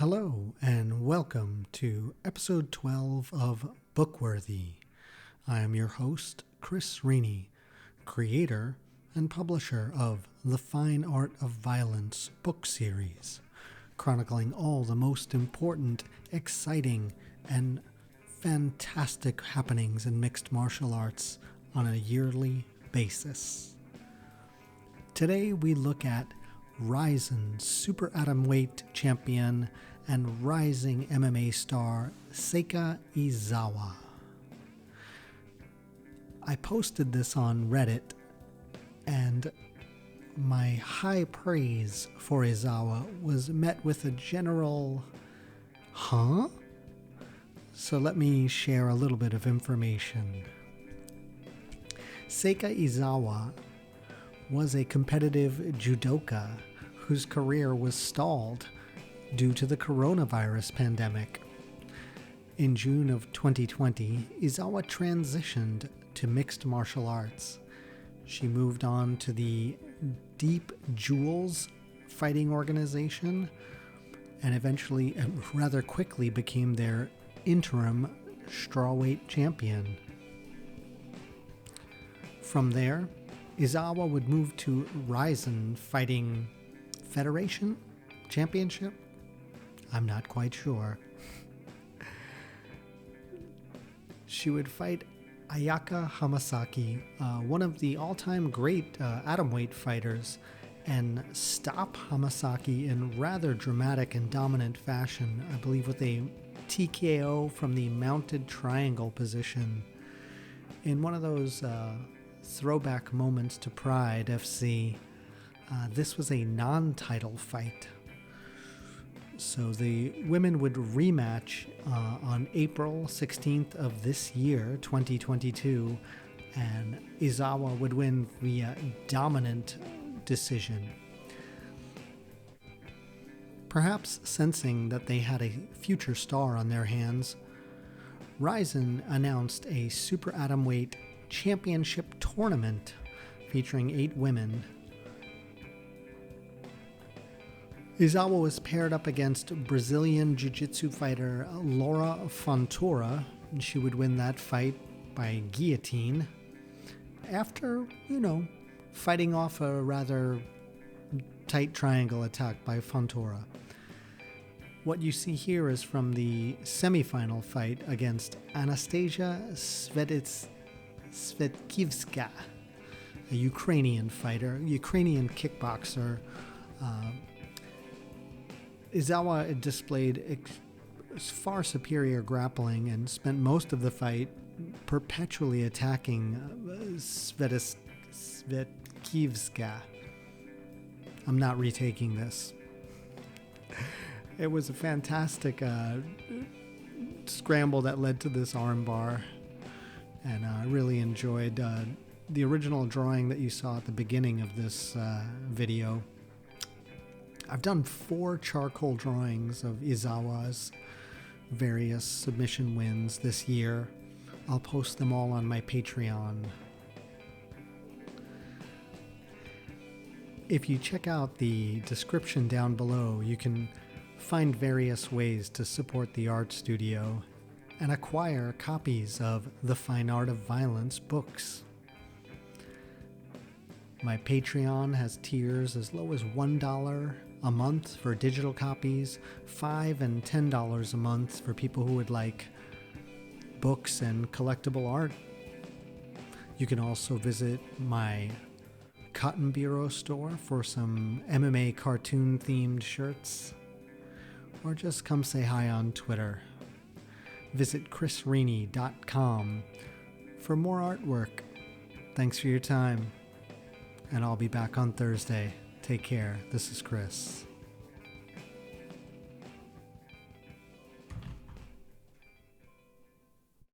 Hello, and welcome to episode 12 of Bookworthy. I am your host, Chris Rainey, creator and publisher of The Fine Art of Violence book series, chronicling all the most important, exciting, and fantastic happenings in mixed martial arts on a yearly basis. Today we look at Rizin super atomweight champion and rising MMA star Seika Izawa. I posted this on Reddit, and my high praise for Izawa was met with a general, huh? So let me share a little bit of information. Seika Izawa was a competitive judoka whose career was stalled due to the coronavirus pandemic. In June of 2020, Izawa transitioned to mixed martial arts. She moved on to the Deep Jewels fighting organization and eventually, rather quickly, became their interim strawweight champion. From there, Izawa would move to Rizin Fighting Federation Championship? I'm not quite sure. She would fight Ayaka Hamasaki, one of the all-time great atomweight fighters, and stop Hamasaki in rather dramatic and dominant fashion, I believe with a TKO from the mounted triangle position in one of those throwback moments to Pride FC. This was a non-title fight. So the women would rematch on April 16th of this year, 2022, and Izawa would win via dominant decision. Perhaps sensing that they had a future star on their hands, Rizin announced a super atomweight championship tournament featuring 8 women. Izawa was paired up against Brazilian jiu-jitsu fighter Laura Fontoura, and she would win that fight by guillotine after, fighting off a rather tight triangle attack by Fontoura. What you see here is from the semifinal fight against Anastasia Svetkivska, a Ukrainian fighter, Ukrainian kickboxer. Izawa displayed far superior grappling and spent most of the fight perpetually attacking Svetkivska. I'm not retaking this. It was a fantastic scramble that led to this armbar, and I really enjoyed the original drawing that you saw at the beginning of this video. I've done 4 charcoal drawings of Izawa's various submission wins this year. I'll post them all on my Patreon. If you check out the description down below, you can find various ways to support the art studio and acquire copies of The Fine Art of Violence books. My Patreon has tiers as low as $1 a month for digital copies, $5 and $10 a month for people who would like books and collectible art. You can also visit my Cotton Bureau store for some MMA cartoon themed shirts, or just come say hi on Twitter. Visit chrisrainey.com for more artwork. Thanks for your time, and I'll be back on Thursday. Take care. This is Chris.